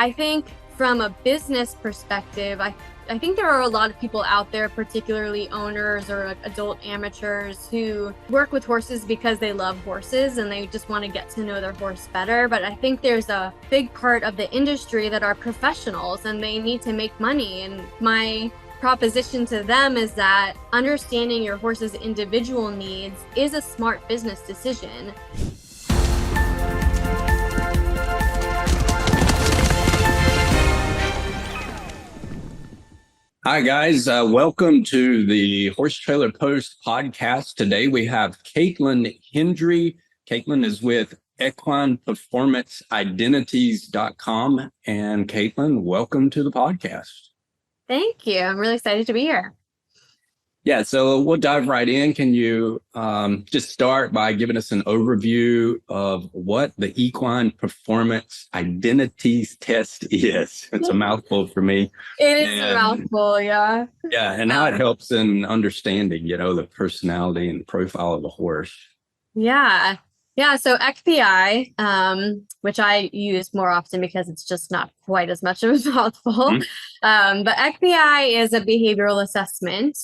I think from a business perspective, I think there are a lot of people out there, particularly owners or adult amateurs, who work with horses because they love horses and they just want to get to know their horse better. But I think there's a big part of the industry that are professionals and they need to make money. And my proposition to them is that understanding your horse's individual needs is a smart business decision. Hi, guys. Welcome to the Horse Trailer Post podcast. Today we have Caitlin Hendry. Caitlin is with equineperformanceidentities.com. And Caitlin, welcome to the podcast. Thank you. I'm really excited to be here. Yeah, so we'll dive right in. Can you just start by giving us an overview of what the Equine Performance Identities Test is? It's a mouthful for me. It is a mouthful, yeah. Yeah, and how it helps in understanding, the personality and profile of the horse. Yeah. So EqPI, which I use more often because it's just not quite as much of a mouthful. But EqPI is a behavioral assessment.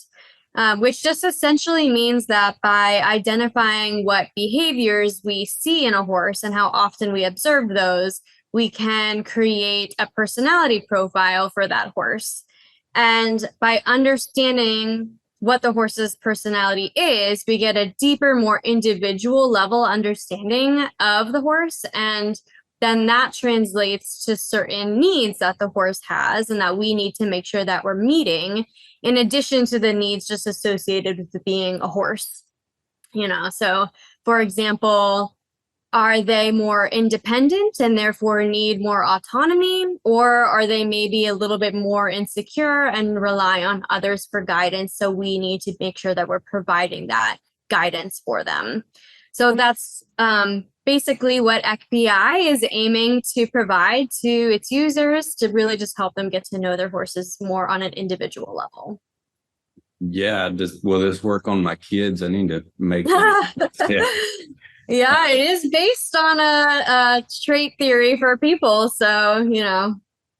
Which just essentially means that by identifying what behaviors we see in a horse and how often we observe those, we can create a personality profile for that horse. And by understanding what the horse's personality is, we get a deeper, more individual level understanding of the horse. And then that translates to certain needs that the horse has and that we need to make sure that we're meeting, in addition to the needs just associated with being a horse. So for example, are they more independent and therefore need more autonomy, or are they maybe a little bit more insecure and rely on others for guidance? So we need to make sure that we're providing that guidance for them. So that's basically what EqPI is aiming to provide to its users to really just help them get to know their horses more on an individual level. Yeah, will this work on my kids? I need to make Yeah, it is based on a trait theory for people. So,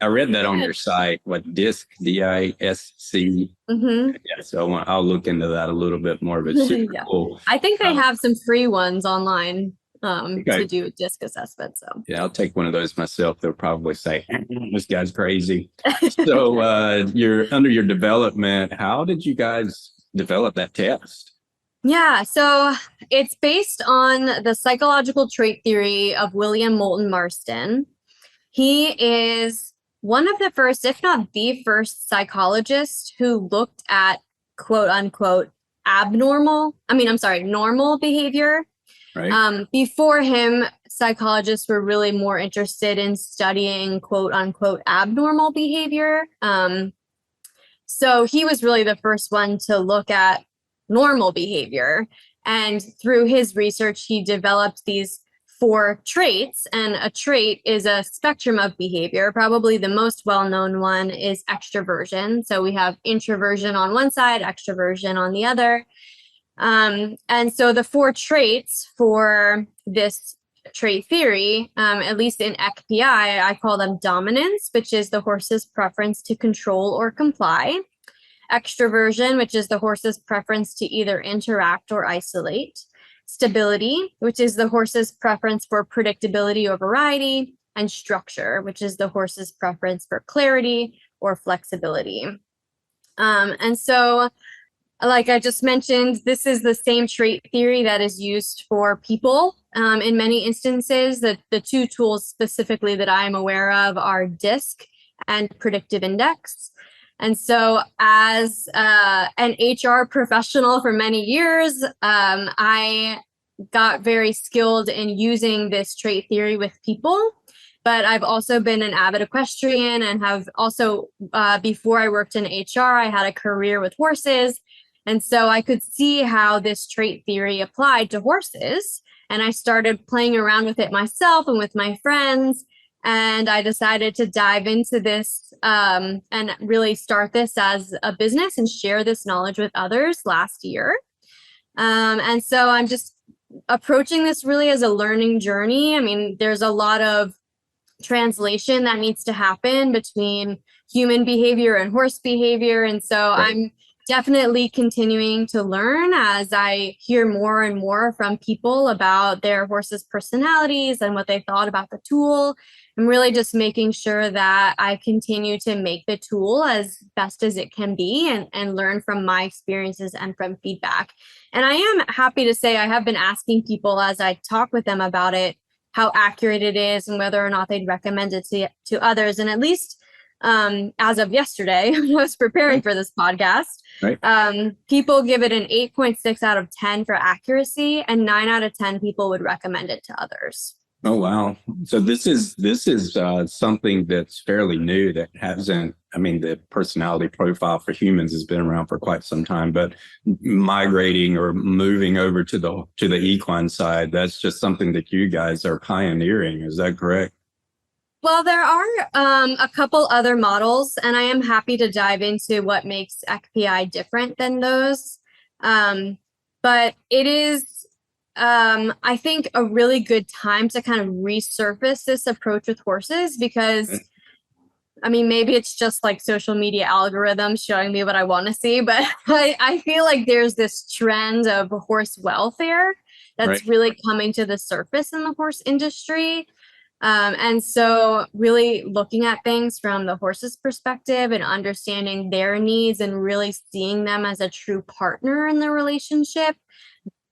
I read that on your site, what DISC, D-I-S-C. Mm-hmm. Yeah, so I'll look into that a little bit more, but super cool. I think they have some free ones online to do a DISC assessment. So yeah, I'll take one of those myself. They'll probably say, this guy's crazy. So you're under your development. How did you guys develop that test? Yeah, so it's based on the psychological trait theory of William Moulton Marston. He is one of the first, if not the first, psychologist who looked at quote unquote normal behavior. Right. Before him, psychologists were really more interested in studying quote unquote abnormal behavior. So he was really the first one to look at normal behavior. And through his research, he developed these 4 traits. And a trait is a spectrum of behavior. Probably the most well-known one is extroversion. So we have introversion on one side, extroversion on the other. And so the 4 traits for this trait theory, at least in EqPI, I call them dominance, which is the horse's preference to control or comply. Extroversion, which is the horse's preference to either interact or isolate. Stability, which is the horse's preference for predictability or variety. And structure, which is the horse's preference for clarity or flexibility. And so, like I just mentioned, this is the same trait theory that is used for people in many instances. The 2 tools specifically that I'm aware of are DISC and predictive index. And so as an HR professional for many years, I got very skilled in using this trait theory with people. But I've also been an avid equestrian and have also, before I worked in HR, I had a career with horses. And so I could see how this trait theory applied to horses. And I started playing around with it myself and with my friends. And I decided to dive into this and really start this as a business and share this knowledge with others last year. And so I'm just approaching this really as a learning journey. I mean, there's a lot of translation that needs to happen between human behavior and horse behavior. And so I'm definitely continuing to learn as I hear more and more from people about their horses' personalities and what they thought about the tool. I'm really just making sure that I continue to make the tool as best as it can be and learn from my experiences and from feedback. And I am happy to say I have been asking people as I talk with them about it, how accurate it is and whether or not they'd recommend it to others. And at least as of yesterday, when I was preparing for this podcast, people give it an 8.6 out of 10 for accuracy, and 9 out of 10 people would recommend it to others. Oh, wow. So this is something that's fairly new that hasn't, I mean, the personality profile for humans has been around for quite some time, but migrating or moving over to the equine side, that's just something that you guys are pioneering. Is that correct? Well, there are a couple other models, and I am happy to dive into what makes EqPI different than those. But it is, I think, a really good time to kind of resurface this approach with horses because, I mean, maybe it's just like social media algorithms showing me what I want to see, but I feel like there's this trend of horse welfare that's really coming to the surface in the horse industry. And so really looking at things from the horse's perspective and understanding their needs and really seeing them as a true partner in the relationship,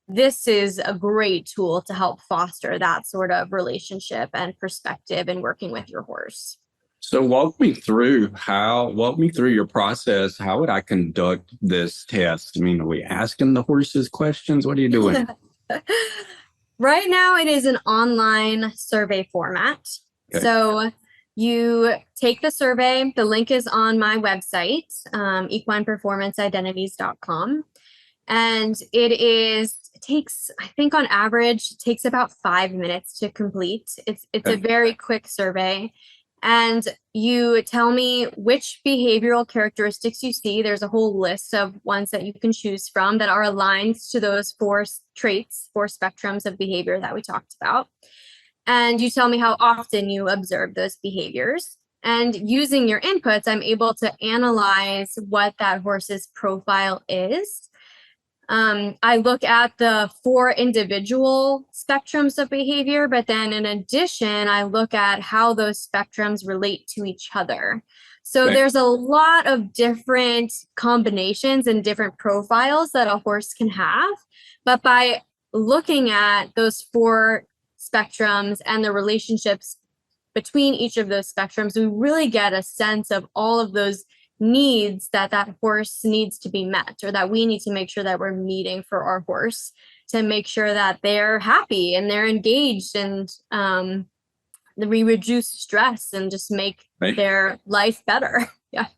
this is a great tool to help foster that sort of relationship and perspective in working with your horse. So walk me through your process. How would I conduct this test? I mean, are we asking the horses questions? What are you doing? Right now, it is an online survey format. Okay. So you take the survey. The link is on my website, equineperformanceidentities.com. And it takes, I think on average, takes about 5 minutes to complete. It's a very quick survey. And you tell me which behavioral characteristics you see. There's a whole list of ones that you can choose from that are aligned to those 4 traits, 4 spectrums of behavior that we talked about. And you tell me how often you observe those behaviors. And using your inputs, I'm able to analyze what that horse's profile is. I look at the 4 individual spectrums of behavior, but then in addition, I look at how those spectrums relate to each other. So there's a lot of different combinations and different profiles that a horse can have. But by looking at those 4 spectrums and the relationships between each of those spectrums, we really get a sense of all of those needs that horse needs to be met, or that we need to make sure that we're meeting for our horse to make sure that they're happy and they're engaged and we reduce stress and just make their life better. Yeah.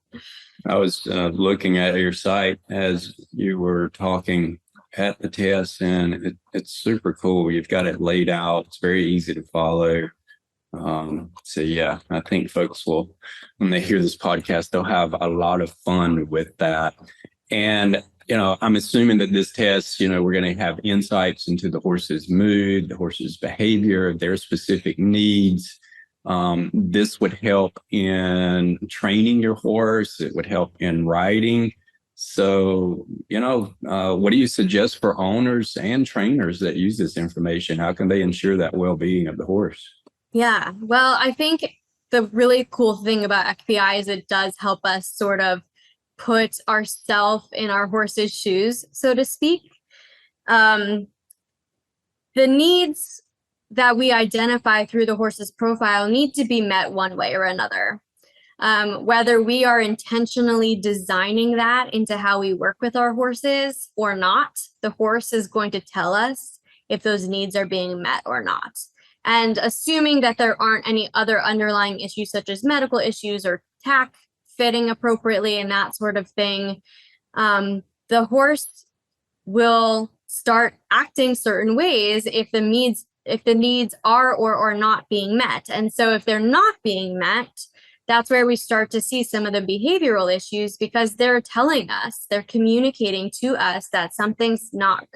I was looking at your site as you were talking at the test, and it's super cool. You've got it laid out. It's very easy to follow. So yeah, I think folks will, when they hear this podcast, they'll have a lot of fun with that. And, I'm assuming that this test, we're going to have insights into the horse's mood, the horse's behavior, their specific needs. This would help in training your horse. It would help in riding. So, what do you suggest for owners and trainers that use this information? How can they ensure that well-being of the horse? Yeah, well, I think the really cool thing about EqPI is it does help us sort of put ourselves in our horse's shoes, so to speak. The needs that we identify through the horse's profile need to be met one way or another. Whether we are intentionally designing that into how we work with our horses or not, the horse is going to tell us if those needs are being met or not. And assuming that there aren't any other underlying issues such as medical issues or tack fitting appropriately and that sort of thing, the horse will start acting certain ways if the needs are or are not being met. And so if they're not being met, that's where we start to see some of the behavioral issues, because they're telling us, they're communicating to us that something's not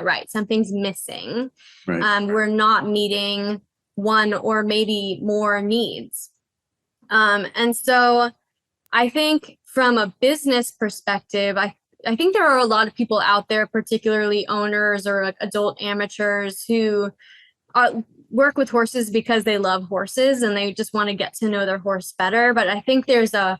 right, something's missing. We're not meeting one or maybe more needs. And so I think from a business perspective, I think there are a lot of people out there, particularly owners or like adult amateurs, who work with horses because they love horses and they just want to get to know their horse better. But I think there's a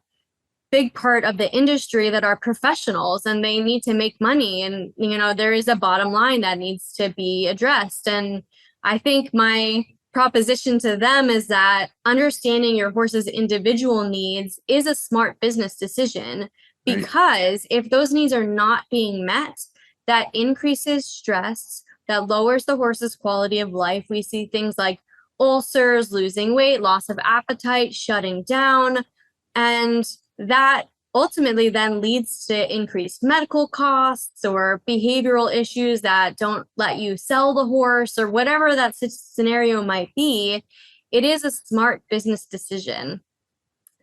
big part of the industry that are professionals and they need to make money. And, there is a bottom line that needs to be addressed. And I think my proposition to them is that understanding your horse's individual needs is a smart business decision, because if those needs are not being met, that increases stress, that lowers the horse's quality of life. We see things like ulcers, losing weight, loss of appetite, shutting down, and that ultimately then leads to increased medical costs or behavioral issues that don't let you sell the horse or whatever that scenario might be. It is a smart business decision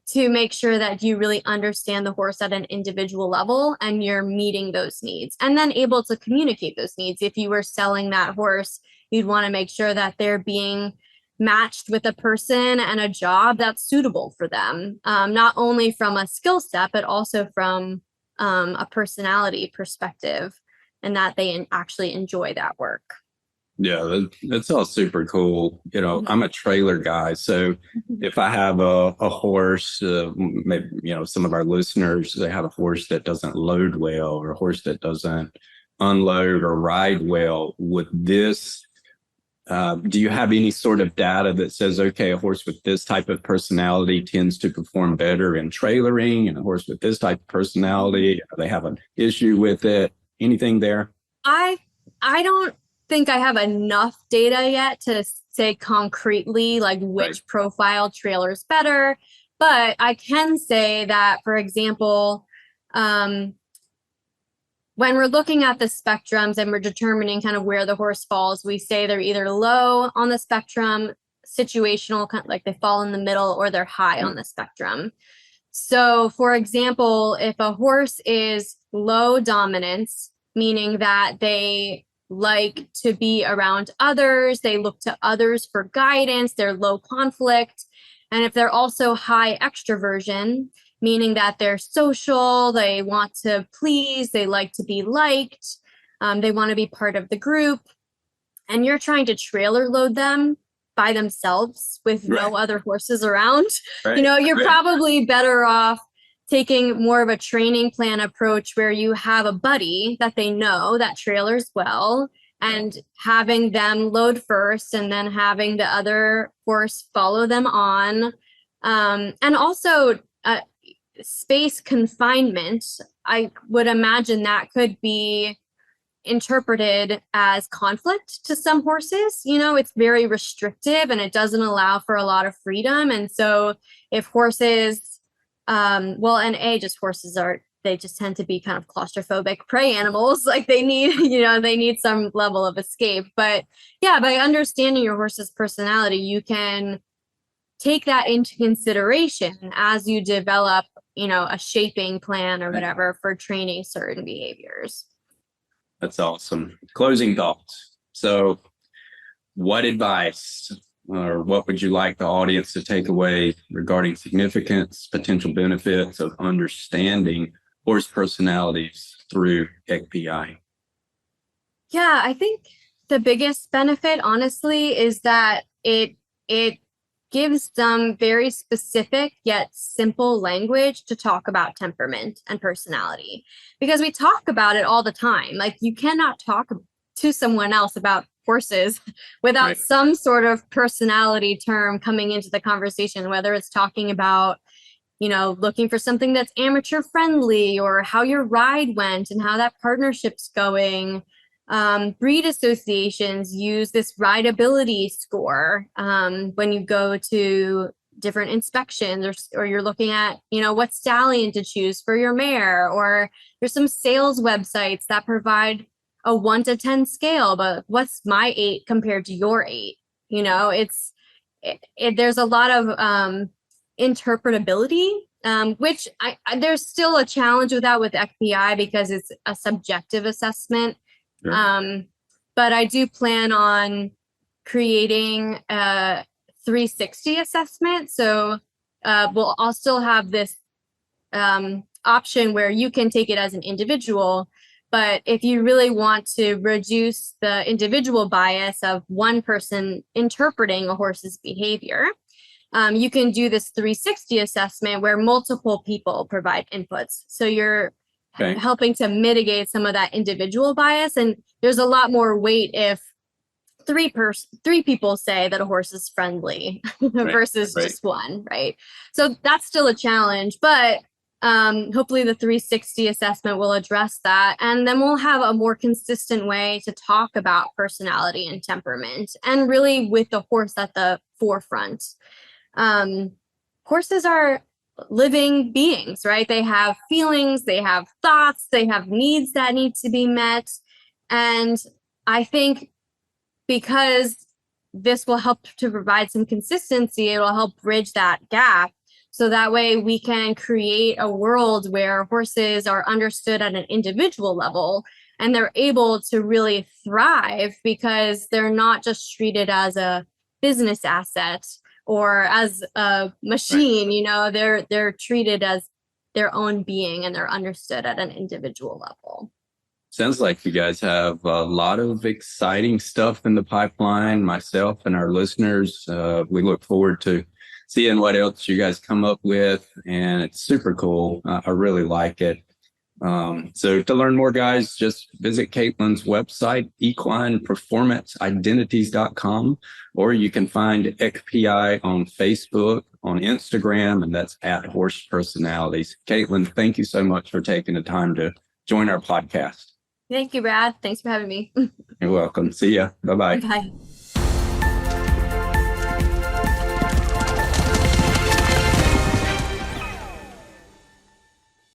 to make sure that you really understand the horse at an individual level and you're meeting those needs and then able to communicate those needs. If you were selling that horse, you'd want to make sure that they're being matched with a person and a job that's suitable for them, not only from a skill set, but also from a personality perspective, and that they actually enjoy that work. Yeah, that's all super cool. I'm a trailer guy. So if I have a horse, maybe, some of our listeners, they have a horse that doesn't load well or a horse that doesn't unload or ride well, would this, do you have any sort of data that says, okay, a horse with this type of personality tends to perform better in trailering, and a horse with this type of personality, they have an issue with it? Anything there? I don't think I have enough data yet to say concretely like which profile trailer is better, but I can say that, for example, when we're looking at the spectrums and we're determining kind of where the horse falls, we say they're either low on the spectrum, situational, kind of like they fall in the middle, or they're high on the spectrum. So, for example, if a horse is low dominance, meaning that they like to be around others, they look to others for guidance, they're low conflict. And if they're also high extroversion, meaning that they're social, they want to please, they like to be liked, they want to be part of the group, and you're trying to trailer load them by themselves with no other horses around, you're probably better off taking more of a training plan approach where you have a buddy that they know that trailers well, and having them load first and then having the other horse follow them on. And also space confinement, I would imagine that could be interpreted as conflict to some horses. It's very restrictive and it doesn't allow for a lot of freedom. And so if horses, horses they just tend to be kind of claustrophobic prey animals. Like they need some level of escape. But yeah, by understanding your horse's personality, you can take that into consideration as you develop, a shaping plan or whatever for training certain behaviors. That's awesome. Closing thoughts. So what advice or what would you like the audience to take away regarding significance, potential benefits of understanding horse personalities through EqPI? Yeah, I think the biggest benefit, honestly, is that it gives them very specific yet simple language to talk about temperament and personality, because we talk about it all the time. Like you cannot talk to someone else about horses without some sort of personality term coming into the conversation, whether it's talking about, looking for something that's amateur friendly, or how your ride went and how that partnership's going. Breed associations use this rideability score when you go to different inspections, or you're looking at, what stallion to choose for your mare, or there's some sales websites that provide a 1 to 10 scale, but what's my 8 compared to your 8? There's a lot of interpretability, which there's still a challenge with that with EqPI because it's a subjective assessment. But I do plan on creating a 360 assessment. So I'll still have this option where you can take it as an individual. But if you really want to reduce the individual bias of one person interpreting a horse's behavior, you can do this 360 assessment where multiple people provide inputs. So you're helping to mitigate some of that individual bias. And there's a lot more weight if three people say that a horse is friendly versus just one, right? So that's still a challenge, but hopefully the 360 assessment will address that. And then we'll have a more consistent way to talk about personality and temperament, and really with the horse at the forefront. Horses are living beings, right? They have feelings, they have thoughts, they have needs that need to be met. And I think because this will help to provide some consistency, it will help bridge that gap. So that way we can create a world where horses are understood at an individual level and they're able to really thrive because they're not just treated as a business asset or as a machine. You know, they're treated as their own being and they're understood at an individual level. Sounds like you guys have a lot of exciting stuff in the pipeline. Myself and our listeners, we look forward to seeing what else you guys come up with, and it's super cool. I really like it. So to learn more, guys, just visit Caitlin's website, equineperformanceidentities.com, or you can find EqPI on Facebook, on Instagram, and that's at Horse Personalities. Caitlin, thank you so much for taking the time to join our podcast. Thank you, Brad. Thanks for having me. You're welcome. See ya. Bye-bye. Bye.